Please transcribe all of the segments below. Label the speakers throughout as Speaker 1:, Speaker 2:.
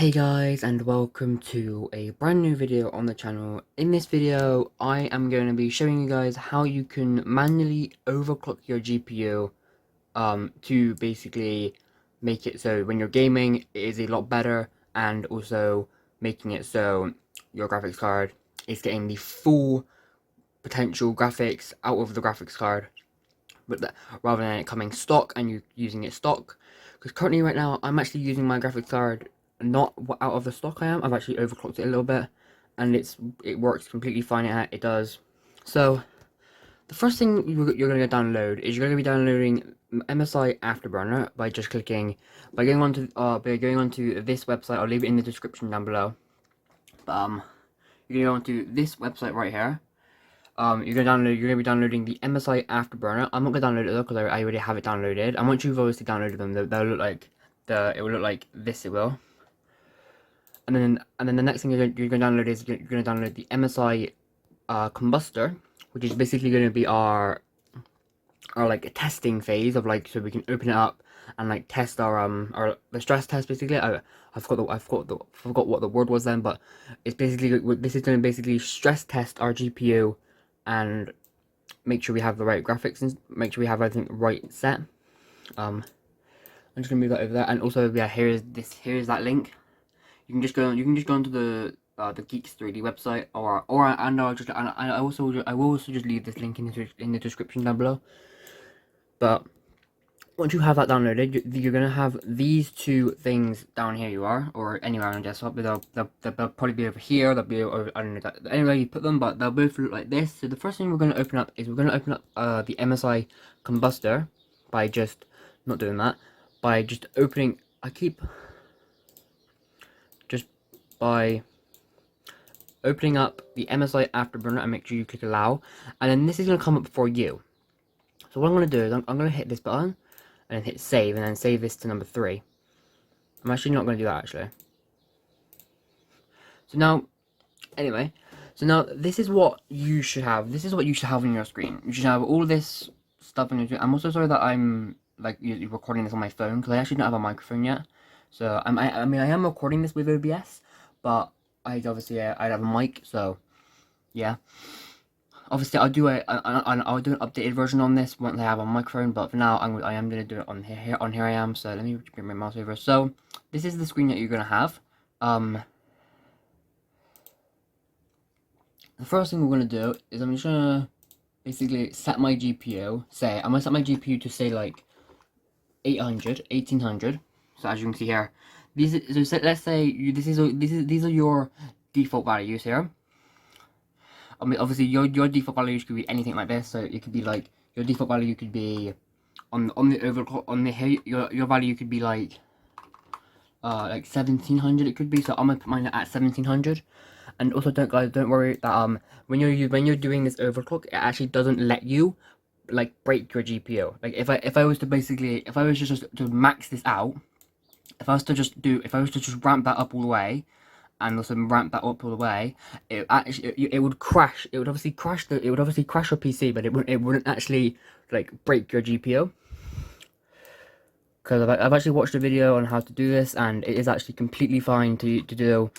Speaker 1: Hey guys, and welcome to a brand new video on the channel. In this video I am going to be showing you guys how you can manually overclock your GPU to basically make it so when you're gaming it is a lot better, and also making it so your graphics card is getting the full potential graphics out of the graphics card, but rather than it coming stock and you using it stock. Because currently right now I'm actually using my graphics card not out of the stock. I've actually overclocked it a little bit, and it works completely fine. It does. So the first thing you're going to download is you're going to be downloading MSI Afterburner by just going onto this website. I'll leave it in the description down below. But you're going to go onto this website right here. You're gonna be downloading the MSI Afterburner. I'm not gonna download it though because I already have it downloaded. And once you've obviously downloaded them, they'll look like it will look like this. It will. And then the next thing you're gonna download is you're gonna download the MSI Combustor, which is basically gonna be our like testing phase of so we can open it up and like test our the stress test basically. I forgot what the word was then, but it's basically this is gonna basically stress test our GPU and make sure we have the right graphics and make sure we have everything right set. I'm just gonna move that over there, and also yeah, here's that link. You can just go onto the Geeks 3D website, I will also just leave this link in the description down below. But once you have that downloaded, you're gonna have these two things down here, or anywhere on your desktop. They'll probably be over here. They'll be over, I don't know anywhere you put them, but they'll both look like this. So the first thing we're gonna open up is the MSI Combustor by just not doing that, by just opening. By opening up the MSI Afterburner and make sure you click allow, and then this is going to come up for you. So what I'm going to do is I'm going to hit this button and then hit save, and then save this to number 3. I'm actually not going to do that actually. So now, anyway, this is what you should have. This is what you should have on your screen. You should have all this stuff on your screen. I'm also sorry that I'm you're recording this on my phone because I actually don't have a microphone yet. So I am recording this with OBS. But I have a mic, so yeah. Obviously, I'll do an updated version on this once I have a microphone. But for now, I am gonna do it on here. I am. So let me bring my mouse over. So this is the screen that you're gonna have. The first thing we're gonna do is I'm just gonna basically set my GPU. I'm gonna set my GPU to say like 1800. So as you can see here. Let's say these are your default values here. I mean, obviously your default values could be anything like this. So it could be like your default value could be on the overclock your value could be like 1700. It could be. So I'm gonna put mine at 1700. And also don't worry that when you're doing this overclock, it actually doesn't let you like break your GPU. Like if I was just to max this out. If I was to just ramp that up all the way, and also ramp that up all the way, it would crash. It would obviously crash your PC, but it wouldn't actually like break your GPU. Because I've actually watched a video on how to do this, and it is actually completely fine to do.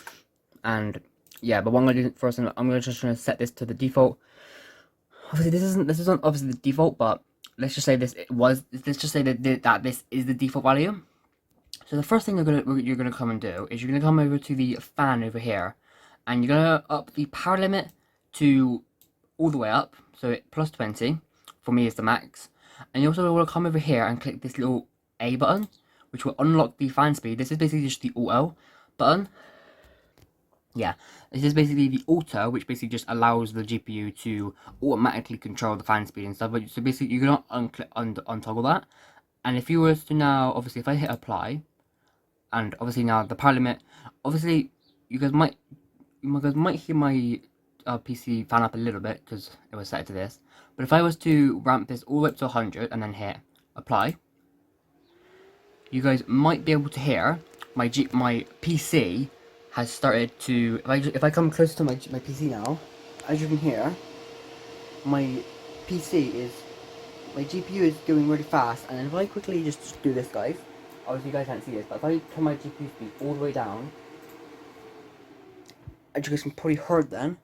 Speaker 1: And yeah, but what I'm gonna do first, I'm just gonna set this to the default. Obviously, this isn't obviously the default, but let's just say this is the default value. So the first thing you're gonna come and do is you're gonna come over to the fan over here, and you're gonna up the power limit to all the way up, so plus 20 for me is the max. And you also want to come over here and click this little A button, which will unlock the fan speed. This is basically just the auto button. Yeah, this is basically the auto, which basically just allows the GPU to automatically control the fan speed and stuff. So basically you're gonna untoggle that. And if you were to now, obviously if I hit apply, and obviously now the power limit, obviously you guys might hear my PC fan up a little bit because it was set to this. But if I was to ramp this all the way up to 100 and then hit apply, you guys might be able to hear my PC has started to. If I come close to my PC now, as you can hear, my GPU is going really fast. And if I quickly just do this, guys. Obviously you guys can't see this, but if I turn my GPU speed all the way down, as you guys can probably heard then,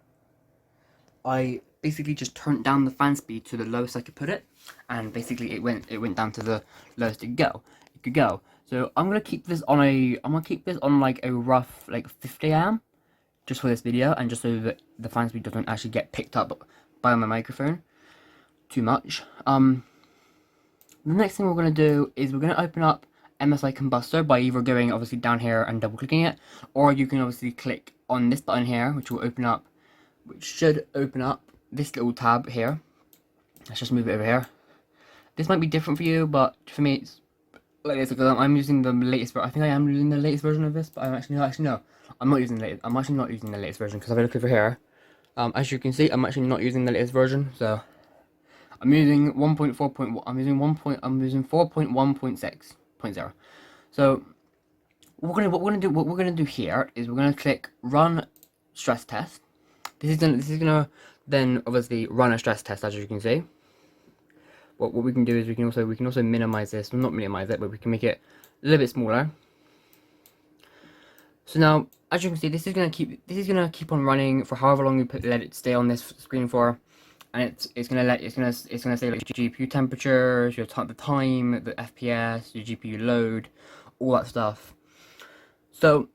Speaker 1: I basically just turned down the fan speed to the lowest I could put it, and basically it went down to the lowest it could go. So I'm gonna keep this on like a rough like 50 amp just for this video, and just so that the fan speed doesn't actually get picked up by my microphone too much. The next thing we're gonna do is we're gonna open up MSI Combustor by either going obviously down here and double clicking it, or you can obviously click on this button here, which should open up this little tab here. Let's just move it over here. This might be different for you, but for me it's like this, because I'm using the latest. I think I am using the latest version of this, but I'm actually no. I'm actually not using the latest version, because if I look over here, as you can see, I'm actually not using the latest version. So I'm using 1.4. I'm using 4.1.6.0. So what we're gonna do here is we're gonna click Run Stress Test. This is gonna then obviously run a stress test, as you can see. What we can do is we can also minimize this. Well, not minimize it, but we can make it a little bit smaller. So now, as you can see, this is gonna keep on running for however long you let it stay on this screen for, and it's gonna say like GPU temperatures, the time, the FPS, your GPU load, all that stuff. So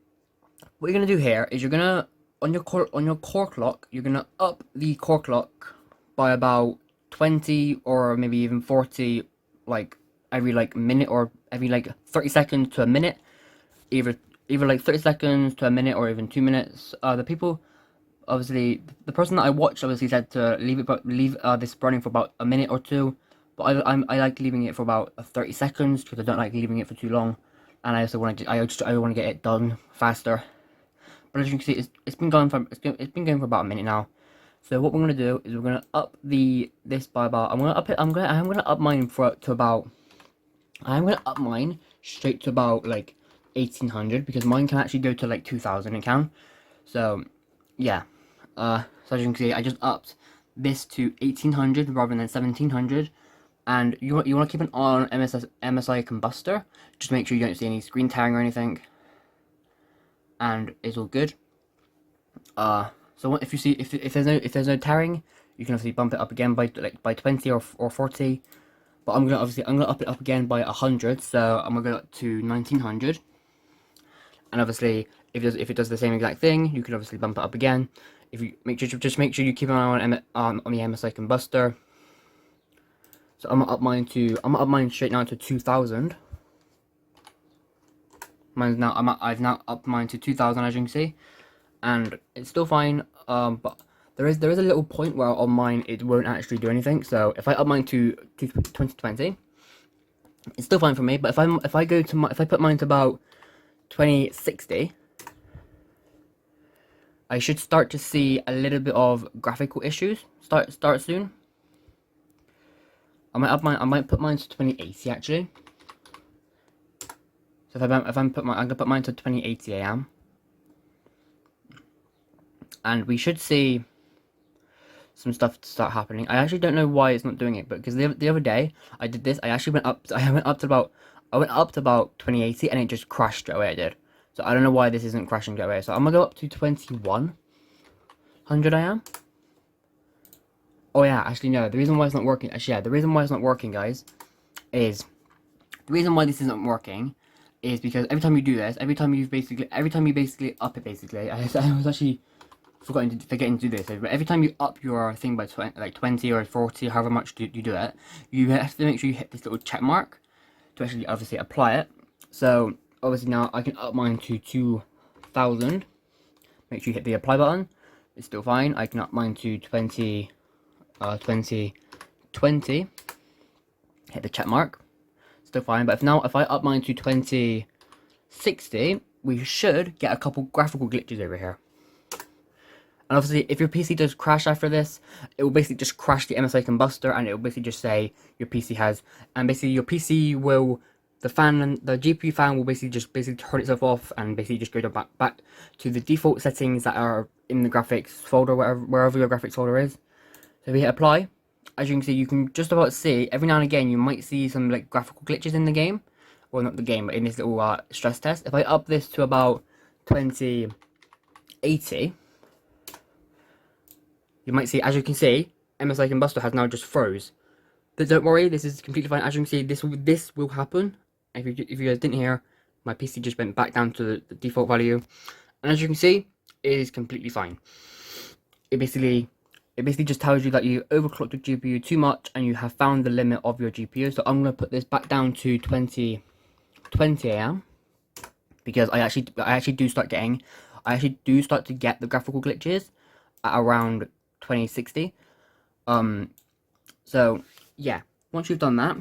Speaker 1: what you're gonna do here is you're gonna on your core clock, you're gonna up the core clock by about 20 or maybe even 40, like every like minute, or every like 30 seconds to a minute, either like 30 seconds to a minute, or even 2 minutes. The person that I watched obviously said to leave this running for about a minute or two, but I like leaving it for about 30 seconds, because I don't like leaving it for too long, and I also want to get it done faster. But as you can see, it's been going for about a minute now. So what we're gonna do is we're gonna up this by about. I'm gonna up mine straight to about like 1800, because mine can actually go to like 2000. It can. So yeah. So as you can see, I just upped this to 1800 rather than 1700. And you want to keep an eye on MSI Combustor. Just make sure you don't see any screen tearing or anything. And it's all good. So if you see if there's no tearing, you can obviously bump it up again by 20 or 40. But I'm gonna up it up again by 100. So I'm gonna go up to 1900. And obviously, if it does the same exact thing, you can obviously bump it up again. If you make sure you keep an eye on the MSI Combustor. So I'm gonna up mine straight now to 2000. I've now upped mine to 2000, as you can see, and it's still fine. But there is a little point where on mine it won't actually do anything. So if I up mine to 2020, it's still fine for me. But if I put mine to about 2060, I should start to see a little bit of graphical issues start soon. I might put mine to 2080 actually. So I'm gonna put mine to 2080 AM, and we should see some stuff start happening. I actually don't know why it's not doing it, but because the other day I did this, I went up to about 2080, and it just crashed straight away. It did. So I don't know why this isn't crashing straight away. So I'm gonna go up to 2100 AM. Oh yeah, actually no. The reason why it's not working, the reason why it's not working, guys, is the reason why this isn't working is because every time you do this, every time you basically up it, basically, I was actually forgetting to do this, but every time you up your thing by 20 or 40, however much you do it, you have to make sure you hit this little check mark to actually obviously apply it. So obviously now I can up mine to 2000. Make sure you hit the apply button. It's still fine. I can up mine to 2020. Hit the check mark. Still fine. But if I up mine to 2060, we should get a couple graphical glitches over here. And obviously, if your PC does crash after this, it will basically just crash the MSI Combustor, and it will basically just say your PC has, and basically your PC will, the GPU fan will basically turn itself off, and basically just go back to the default settings that are in the graphics folder, wherever your graphics folder is. So if we hit apply, as you can see, you can just about see, every now and again, you might see some like graphical glitches in the game. Well, not the game, but in this little stress test. If I up this to about 2080, you might see, as you can see, MSI Combustor has now just froze. But don't worry, this is completely fine. As you can see, this will happen. If you guys didn't hear, my PC just went back down to the default value, and as you can see, it is completely fine. It basically just tells you that you overclocked your GPU too much and you have found the limit of your GPU. So I'm gonna put this back down to 20 AM because I actually do start to get the graphical glitches at around 2060. So yeah, once you've done that,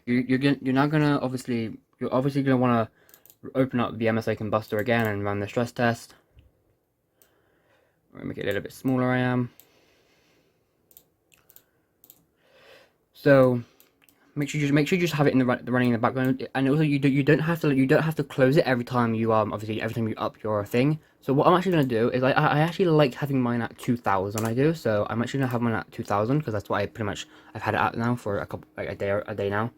Speaker 1: you're now gonna obviously gonna want to open up the MSI Combustor again and run the stress test. I'm gonna make it a little bit smaller. I am. So make sure you just have it in the running in the background, and also you don't have to close it every time you obviously every time you up your thing. So what I'm actually gonna do is I actually like having mine at 2000. I do, so I'm actually gonna have mine at 2000 because that's what I've had it at now for a day now.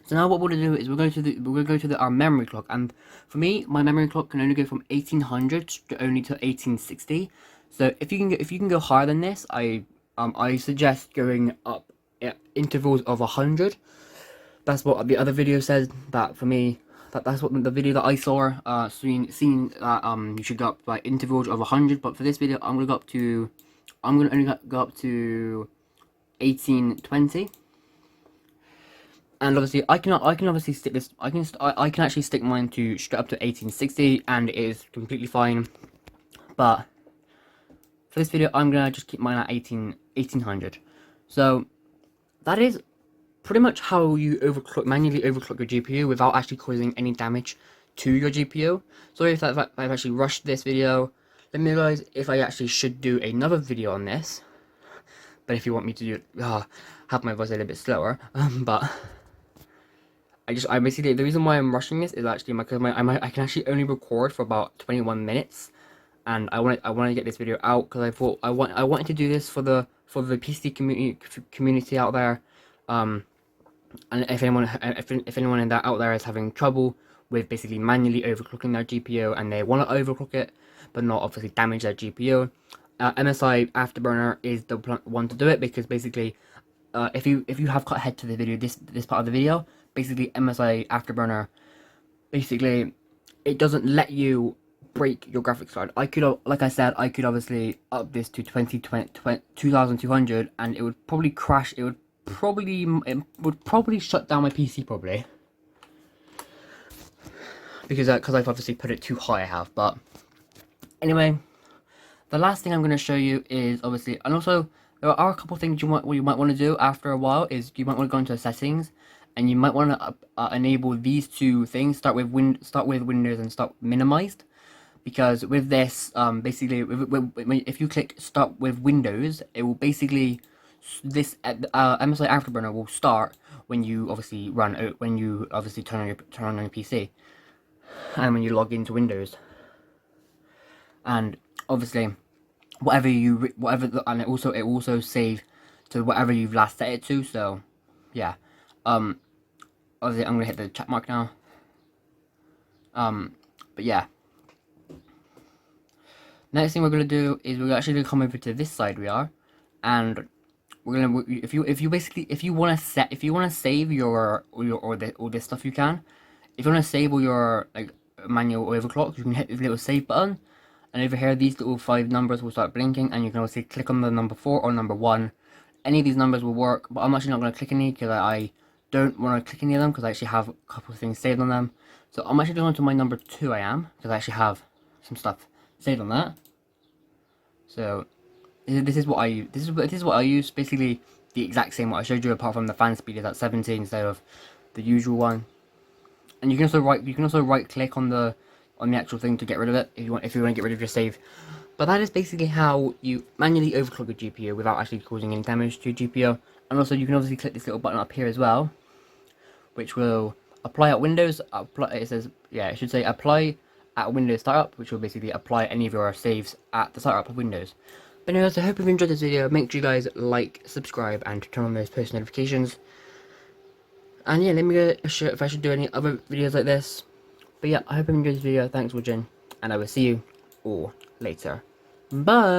Speaker 1: So now what we're gonna do is we're going to our memory clock, and for me, my memory clock can only go from 1800 to only to 1860. So if you can go higher than this, I suggest going up at intervals of 100. That's what the other video says. That for me, that's what the video that I saw seen that you should go up by intervals of 100. But for this video, I'm gonna only go up to 1820. And obviously, I can obviously stick this. I can actually stick mine to straight up to 1860, and it is completely fine. But for this video, I'm gonna just keep mine at 1800. So that is pretty much how you manually overclock your GPU without actually causing any damage to your GPU. Sorry if I've actually rushed this video. Let me know, guys, if I actually should do another video on this. But if you want me to do have my voice a little bit slower, but. I basically, the reason why I'm rushing this is actually because I can actually only record for about 21 minutes, and I want to get this video out because I thought I wanted to do this for the PC community out there, and if anyone out there is having trouble with basically manually overclocking their GPU and they want to overclock it but not obviously damage their GPU, MSI Afterburner is the one to do it, because basically if you have cut ahead to the video, this part of the video, basically MSI Afterburner, basically it doesn't let you break your graphics card. Like I said, I could obviously up this to 2200 and it would probably crash. It would probably shut down my PC probably, because I've obviously put it too high. I have, but anyway, the last thing I'm going to show you is obviously, and also there are a couple things you might want to do after a while. Is you might want to go into settings, and you might want to enable these two things. Start with Windows and start minimized, because with this, basically, if you click start with Windows, it will basically MSI Afterburner will start when you obviously turn on your PC, and when you log into Windows, and obviously and it also save to whatever you've last set it to. So yeah, obviously I'm gonna hit the chat mark now. But yeah, next thing we're gonna do is we're actually gonna come over to this side and we're gonna, if you want to save all this stuff, you can. If you want to save all your manual overclocks, you can hit this little save button, and over here these little 5 numbers will start blinking, and you can also click on the number 4 or number 1. Any of these numbers will work, but I'm actually not going to click any because I don't want to click any of them because I actually have a couple of things saved on them. So I'm actually going to my number 2 because I actually have some stuff saved on that. So this is what I use. Basically the exact same what I showed you, apart from the fan speed is at 70 instead of the usual one. And you can also right click on the actual thing to get rid of it if you want to get rid of your save. But that is basically how you manually overclock your GPU without actually causing any damage to your GPU. And also you can obviously click this little button up here as well, which will apply at Windows. It should say apply at Windows startup, which will basically apply any of your saves at the startup of Windows. But anyways, I hope you've enjoyed this video. Make sure you guys like, subscribe, and turn on those post notifications. And yeah, let me go if I should do any other videos like this. But yeah, I hope you enjoyed this video. Thanks for watching, and I will see you all later. Bye.